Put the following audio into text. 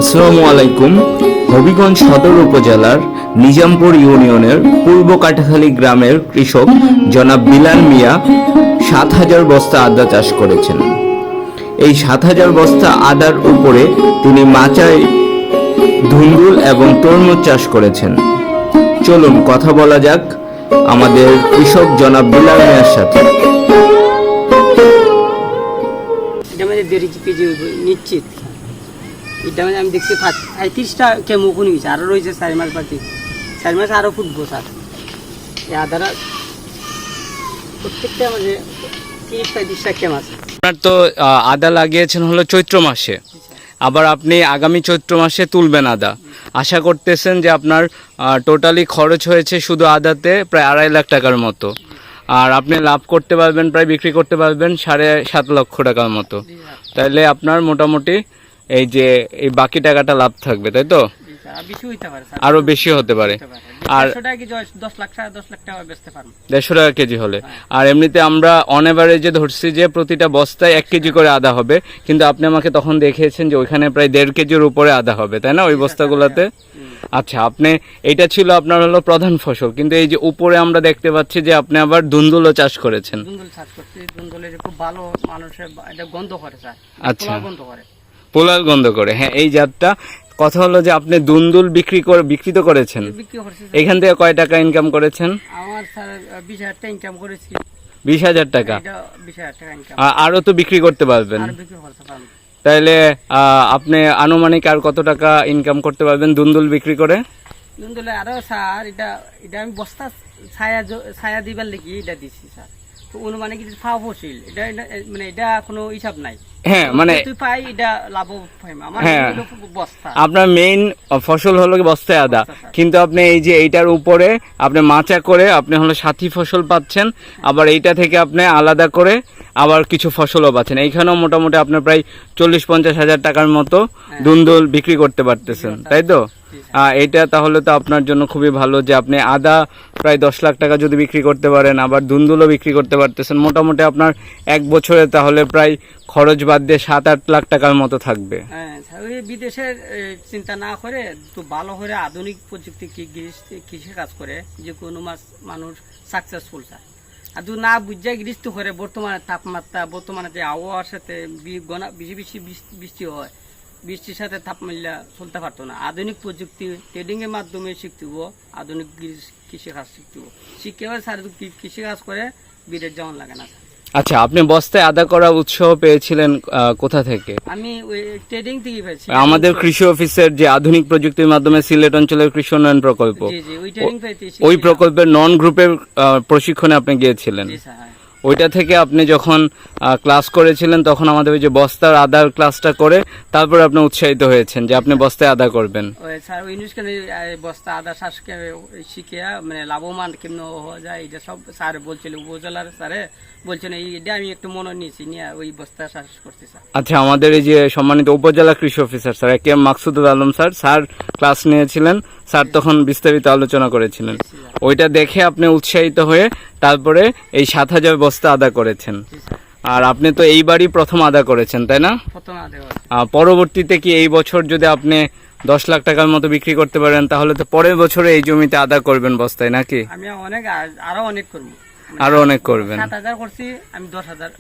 আসসালামু আলাইকুম। হবিগঞ্জ সদর উপজেলার নিজামপুর ইউনিয়নের পূর্ব কাটাখালী গ্রামের কৃষক জনাব বিলাল মিয়া ৭,০০০ বস্তা আদা চাষ করেছেন। এই ৭,০০০ বস্তা আদার উপরে তিনি মাচায় ধুন্দুল এবং তরমুজ চাষ করেছেন। চলুন কথা বলা যাক আমাদের কৃষক জনাব বিলাল মিয়ার সাথে। এটা মানে 1.5 কেজি নিশ্চিত। এটা মানে আমি দেখছি 35টা কেমন কোন গেছে, আরও রয়েছে 4 মাস বাকি। 4 মাস আরও ফুটবো স্যার। এই আদারা প্রত্যেকটা মানে 30-35টা কেম আছে। আপনার তো আদা লাগিয়েছেন হলো চৈত্র মাসে, আবার আপনি আগামী চৈত্র মাসে তুলবেন আদা। আশা করতেছেন যে আপনার টোটালি খরচ হয়েছে শুধু আদাতে প্রায় 2.5 লাখ টাকার মতো, আর আপনি লাভ করতে পারবেন, প্রায় বিক্রি করতে পারবেন 7.5 লক্ষ টাকার মতো। তাইলে আপনার মোটামুটি এই যে এই বাকি টাকাটা লাভ থাকবে, তাই তো? আরো বেশি হতে পারে। আর 10 লাখ টাকা বেচতে পারবো 150 টাকা কেজি হলে। আর এমনিতে আমরা অন এভারেজে ধরছি যে প্রতিটা বস্তায় 1 কেজি করে আদা হবে, কিন্তু আপনি আমাকে তখন দেখিয়েছেন যে ওইখানে প্রায় 1.5 কেজির উপরে আদা হবে, তাই না, ওই বস্তাগুলোতে? আচ্ছা, আপনি এটা ছিল আপনার হলো প্রধান ফসল, কিন্তু এই যে উপরে আমরা দেখতে পাচ্ছি যে আপনি আবার ধুন্দুলও চাষ করেছেন। ধুন্দুল চাষ করছি, ধুন্দুলের খুব ভালো, মানুষের এটা গন্ধ করে স্যার। আচ্ছা, গন্ধ করে, পোলাল গন্ধ করে। হ্যাঁ, এই জাতটা। কথা হলো যে আপনি দুন্দুল বিক্রি তো করেছেন, এখান থেকে কয় টাকা ইনকাম করেছেন? আমার স্যার 20,000 টাকা ইনকাম করেছি। 20,000 টাকা? 20,000 টাকা ইনকাম। আরো তো বিক্রি করতে পারবেন। তাইলে আপনি আনুমানিক আর কত টাকা ইনকাম করতে পারবেন দুন্দুল বিক্রি করে? দুন্দুলে আরো স্যার, এটা আমি বস্তা ছায়া দিবার লেগে এটা দিছি স্যার। তো অনুমানিক ফাও ফসিল এটা মানে এটা কোনো হিসাব নাই। হ্যাঁ, মানে পাই এটা লাভ পাই আমার। বস্তা আপনার মেইন ফসল হলো বস্তায় আদা, কিন্তু আপনি এই যে এইটার উপরে আপনি মাচা করে আপনি হলো সাথী ফসল পাচ্ছেন, আবার এইটা থেকে আপনি আলাদা করে আবার কিছু ফসলও পাচ্ছেন। এইখানেও মোটামুটি আপনার প্রায় 40-50 হাজার টাকার মতো দুন্দুল বিক্রি করতে পারতেছেন, তাই তো? এটা তাহলে তো আপনার জন্য খুবই ভালো যে আপনি আদা প্রায় 10 লাখ টাকা যদি বিক্রি করতে পারেন, আবার দুন্দুলও বিক্রি করতে পারতেছেন। মোটামুটি আপনার 1 বছরে তাহলে প্রায় খরচ বাদ দিয়ে 7-8 লাখ টাকার মতো থাকবে। বিদেশের চিন্তা না করে তো ভালো করে আধুনিক প্রযুক্তি কৃষি কাজ করে যে কোনো মানুষ সাকসেসফুল স্যার। আর যদি না বুঝে গৃহস্থ করে বর্তমানে তাপমাত্রা, বর্তমানে যে আবহাওয়ার সাথে বেশি বৃষ্টি হয়, বৃষ্টির সাথে তাপমাত্রা চলতে পারতো না। আধুনিক প্রযুক্তি ট্রেডিং এর মাধ্যমে শিখতে হবো, আধুনিক কৃষি কাজ শিখতে হবো। শিখে স্যার কৃষি কাজ করে বিদেশ যেমন লাগে না। আচ্ছা, আপনি বস্তায় আদা করা উৎসাহ পেয়েছিলেন কোথা থেকে? আমি ওই ট্রেডিং থেকে পেয়েছি। আমাদের কৃষি অফিসের যে আধুনিক প্রযুক্তির মাধ্যমে সিলেট অঞ্চলের কৃষি উন্নয়ন প্রকল্প, ওই প্রকল্পের নন গ্রুপের প্রশিক্ষণে আপনি গিয়েছিলেন। ওইটা থেকে আপনি যখন ক্লাস করেছিলেন তখন আমাদের ওই যে বস্তার আদার ক্লাসটা করে তারপরে আপনি উৎসাহিত হয়েছেন যে আপনি বস্তায় আদা করবেন। স্যার ওই বস্তা আদা চাষ শিখে মানে লাভবান কেমন হওয়া যায় এটা সব স্যার বলছিল, উপজেলার স্যারে বলছেন। এইটা আমি একটু মনে নিয়েছি, নিয়ে ওই বস্তা চাষ করতে স্যার। আচ্ছা, আমাদের এই যে সম্মানিত উপজেলা কৃষি officer sir KM. Maksudul Alam sir class নিয়েছিলেন, স্যার তখন বিস্তারিত আলোচনা করেছিলেন। ওইটা দেখে আপনি উৎসাহিত হয়ে তারপরে এই 7,000 বস্তা আদা করেছেন। আর আপনি তো এইবারই প্রথম আদা করেছেন, তাই না? পরবর্তীতে কি এই বছর যদি আপনি 10 লাখ টাকার মতো বিক্রি করতে পারেন তাহলে তো পরের বছরে এই জমিতে আদা করবেন বস্তায়, নাকি? আমি আরো অনেক করবো। আরো অনেক করবেন? 7,000 করছি আমি, 10,000